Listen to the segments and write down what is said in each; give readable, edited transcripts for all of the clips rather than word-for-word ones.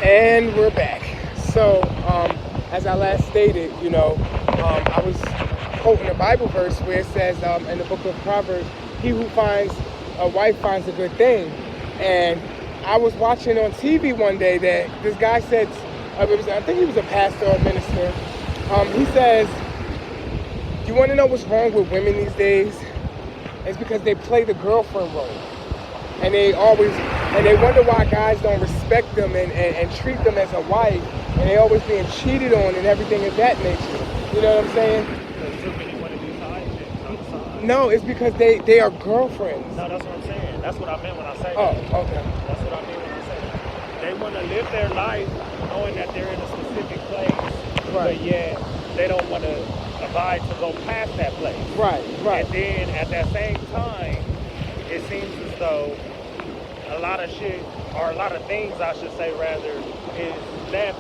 And we're back. So, as I last stated, I was quoting a Bible verse where it says in the book of Proverbs, he who finds a wife finds a good thing. And I was watching on TV one day that this guy said, I think he was a pastor or minister. He says, you want to know what's wrong with women these days? It's because they play the girlfriend role. And they wonder why guys don't respect them and treat them as a wife, and they always being cheated on and everything of that nature. You know what I'm saying? Because too many want to do side chicks on the side. No, it's because they are girlfriends. No, that's what I'm saying. That's what I meant when I say Oh, that. okay. That's what I mean when I say that. They want to live their life knowing that they're in a specific place, Right. but yet they don't want to abide to go past that place. Right. And then at that same time, it seems as though a lot of shit, or a lot of things I should say rather, is left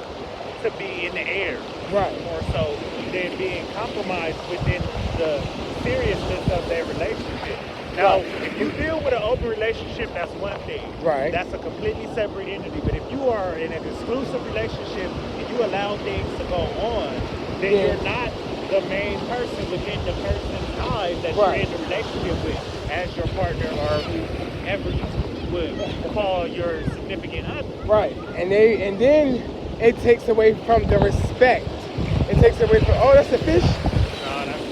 to be in the air. Right. More so than being compromised within the seriousness of their relationship. Now, if you deal with an open relationship, that's one thing. Right. That's a completely separate entity. But if you are in an exclusive relationship and you allow things to go on, then you're not the main person within the person's eyes that you're in the relationship with as your partner or whoever you would call your significant other. Right. And then it takes away from the respect. It takes away from, oh, that's a fish? No, that's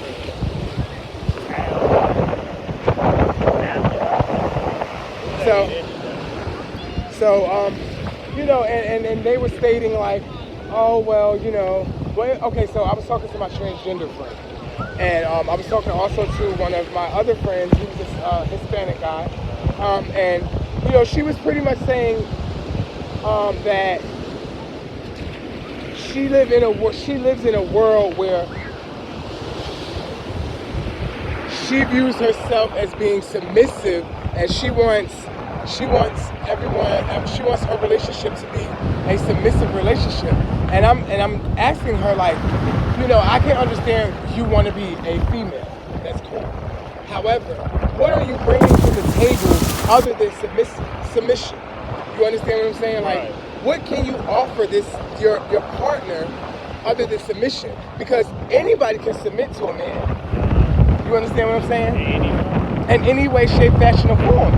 and they were stating like, oh, well, okay, so I was talking to my transgender friend. And I was talking also to one of my other friends, he was a Hispanic guy. And she was pretty much saying that she lives in a world where she views herself as being submissive, and she wants her relationship to be a submissive relationship. And I'm asking her, like, I can understand you want to be a female. That's cool. However, what are you bringing to the table other than submission? You understand what I'm saying? Like, what can you offer your partner other than submission? Because anybody can submit to a man. You understand what I'm saying? In any way, shape, fashion, or form.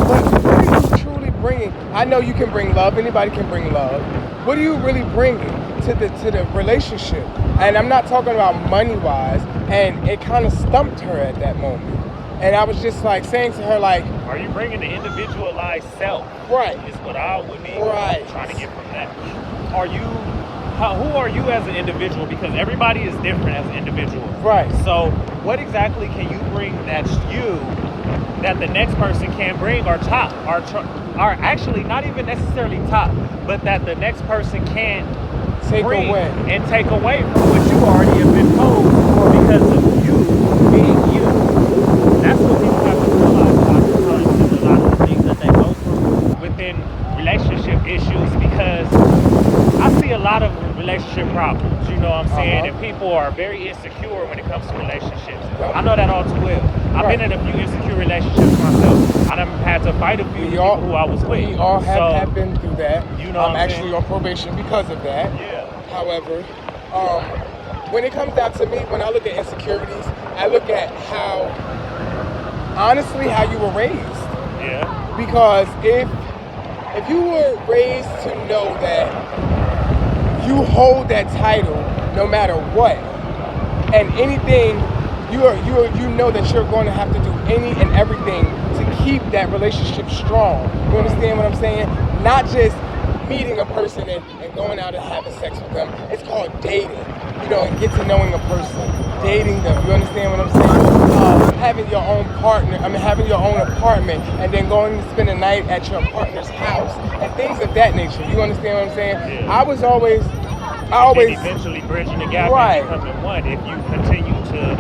But what are you truly bringing? I know you can bring love. Anybody can bring love. What are you really bringing to the relationship? And I'm not talking about money-wise. And it kind of stumped her at that moment. And I was just like saying to her, like, are you bringing the individualized self? Right. Is what I would be trying to get from that. Who are you as an individual? Because everybody is different as an individual. Right. So what exactly can you bring that's you that the next person can bring or top? Or actually not even necessarily top, but that the next person can take bring away and take away from what you already have been told because of you being you. That's what people have to realize a lot of times in a lot of the things that they go through within relationship issues, because I see a lot of relationship problems, you know what I'm saying? And people are very insecure when it comes to relationships. I know that all too well. I've been in a few insecure relationships myself. I done had to fight a few people who I was with. We all have been through that. You know I'm actually on probation because of that. Yeah. However, when it comes down to me, when I look at insecurities, I look at honestly how you were raised. Yeah. Because if you were raised to know that you hold that title no matter what, and anything, you know that you're going to have to do any and everything to keep that relationship strong. You understand what I'm saying? Not just meeting a person and going out and having sex with them. It's called dating. And get to knowing a person, dating them. You understand what I'm saying? Having your own partner, having your own apartment, and then going to spend a night at your partner's house, and things of that nature. You understand what I'm saying? Yeah. I always and eventually bridging the gap and becoming one. If you continue to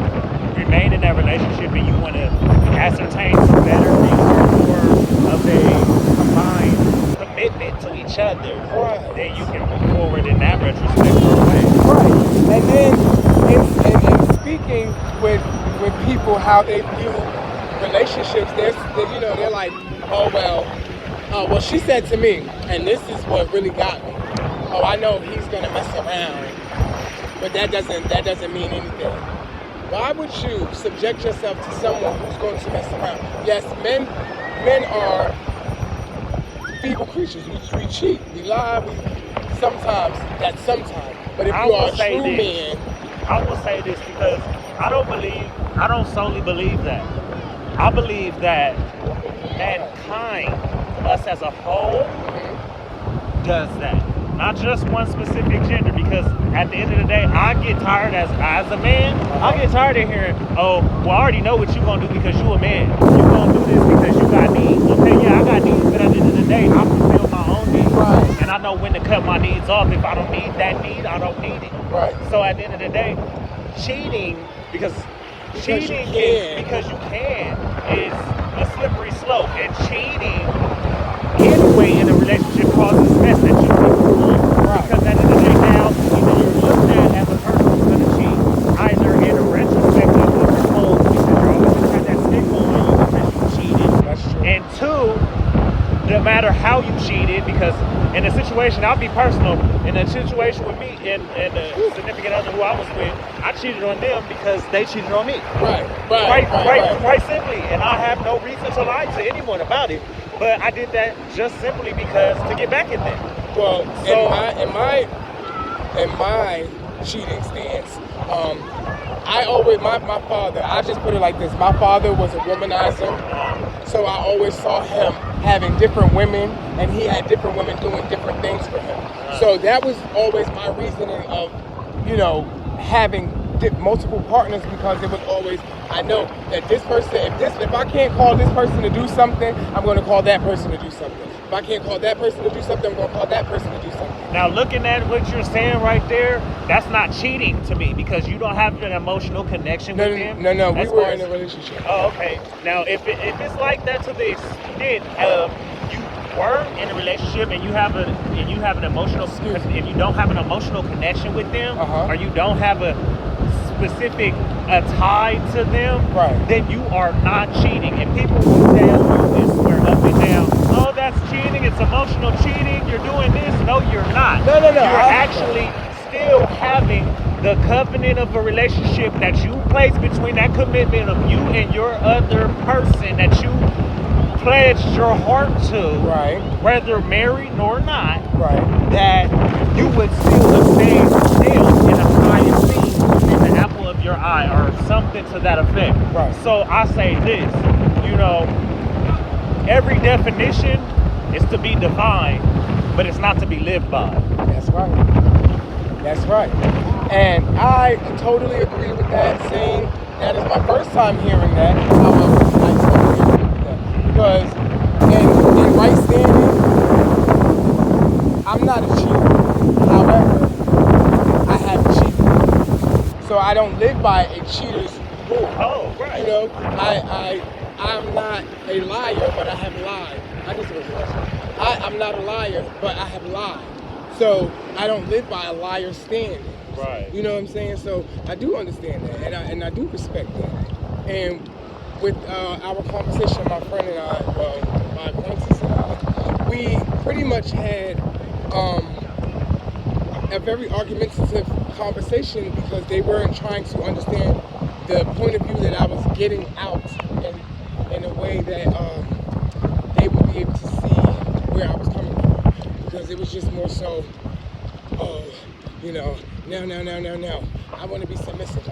remain in that relationship and you want to ascertain some better things or more of a combined commitment to each other, then you can move forward in that retrospective way. Right. And then in speaking with people how they view relationships, they're like, oh well, Well, she said to me, and this is what really got me. Oh, I know he's gonna mess around, but that doesn't mean anything. Why would you subject yourself to someone who's going to mess around? Yes, men are feeble creatures. We cheat, we lie, sometimes. But if you are a true man, I will say this because I don't solely believe that. I believe that mankind, us as a whole, does that. Not just one specific gender, because at the end of the day, I get tired as a man. I get tired of hearing, oh, well, I already know what you're gonna do because you a man. You're gonna do this because you got needs. Okay, yeah, I got needs, but at the end of the day, I fulfill my own needs. Right. And I know when to cut my needs off. If I don't need that need, I don't need it. Right. So at the end of the day, cheating, because you can, is a slippery slope. And cheating anyway in a relationship causes mess that you can want. Right. Because at the end of the day now, either you're looked at as a person who's going to cheat, either in a retrospect of the whole, because you're always going to have that stigma on you because you cheated. That's true. And two, no matter how you cheated, because in a situation, I'll be personal, in a situation with me and the significant other who I was with, I cheated on them because they cheated on me. Right. Quite simply. And I have no reason to lie to anyone about it. But I did that just simply because to get back at them. Well, So- in my cheating stance, my father, I just put it like this, my father was a womanizer, so I always saw him having different women, and he had different women doing different things for him. So that was always my reasoning of, having multiple partners, because it was always, I know that this person, if I can't call this person to do something, I'm going to call that person to do something. If I can't call that person to do something, I'm going to call that person to do something. Now, looking at what you're saying right there, that's not cheating to me because you don't have an emotional connection with them. No, we As were far in a as- relationship. Oh, okay. Now, if it's like that to the extent of you were in a relationship and you have an emotional, if you don't have an emotional connection with them, or you don't have a specific tie to them, Right. then you are not cheating. And people will tell you and swear up and down, oh, that's cheating, it's emotional cheating, you're doing this. No, you're not. No. You're actually still having the covenant of a relationship that you place between that commitment of you and your other person that you pledged your heart to, Right. whether married or not, Right. that you would still abstain still in a high esteem in the apple of your eye or something to that effect. Right. So I say this, every definition is to be defined, but it's not to be lived by. That's right. And I totally agree with that, saying that is my first time hearing that. However, I totally agree with that. Because in right standing, I'm not a cheater. However, I have cheated. So I don't live by a cheater's rule. Oh, right. I'm not a liar, but I have lied. I'm not a liar, but I have lied. So I don't live by a liar's standard. Right. You know what I'm saying? So I do understand that, and I do respect that. And with our conversation, my friend and I, my acquaintances and I, we pretty much had a very argumentative conversation because they weren't trying to understand the point of view that I was getting out in a way that they would be able to see where I was coming from. Because it was just more so, no. I want to be submissive.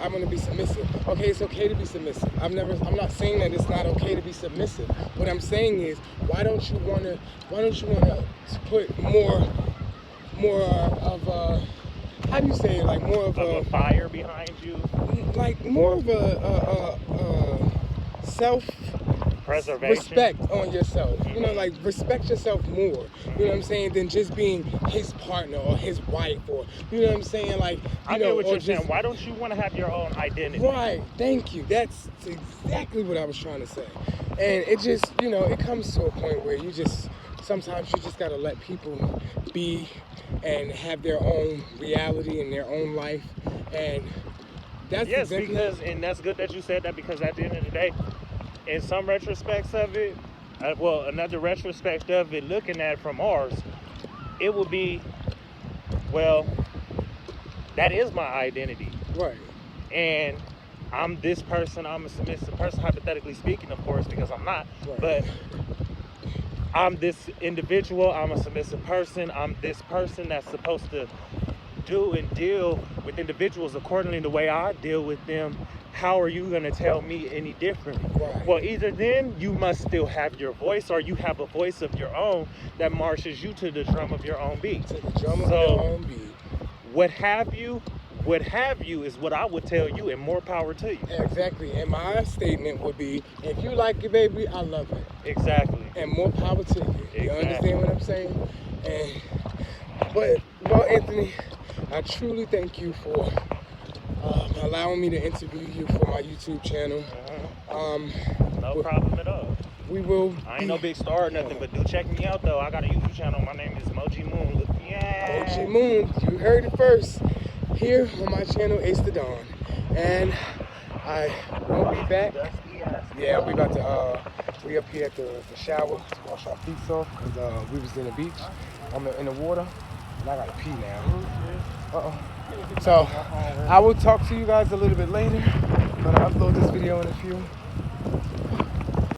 Okay, it's okay to be submissive. I'm not saying that it's not okay to be submissive. What I'm saying is, why don't you want to put more of a, how do you say it? Like more of a fire behind you, like more of a self preservation, respect on yourself. Like respect yourself more. You know what I'm saying? Than just being his partner or his wife, or you know what I'm saying? Like I get what you're saying. Why don't you want to have your own identity? Right. Thank you. That's exactly what I was trying to say. And it just, it comes to a point where sometimes you just gotta let people be and have their own reality and their own life. And that's and that's good that you said that, because at the end of the day, in some retrospects of it, well, another retrospect of it, looking at it from ours, it would be, well, that is my identity. Right. And I'm this person, I'm a submissive person, hypothetically speaking, of course, because I'm not. Right. But I'm this individual, I'm a submissive person, I'm this person that's supposed to do and deal with individuals accordingly the way I deal with them. How are you going to tell me any different? Right. Well, either then you must still have your voice, or you have a voice of your own that marches you to the drum of your own beat. To the drum of your own beat. What have you is what I would tell you, and more power to you. Exactly. And my statement would be, if you like it, baby, I love it. Exactly. And more power to you. Exactly. You understand what I'm saying? Well, Anthony, I truly thank you for allowing me to interview you for my YouTube channel. No problem at all. We will. I ain't no big star or nothing, but do check me out though. I got a YouTube channel. My name is Moji Moon. Look me at. Moji Moon. You heard it first here on my channel, Ace the Dawn. And I will be back. Yeah, we about to we up here at the shower to wash our feet off because we was in the beach. I'm in the water and I gotta pee now. So I will talk to you guys a little bit later. Gonna upload this video in a few.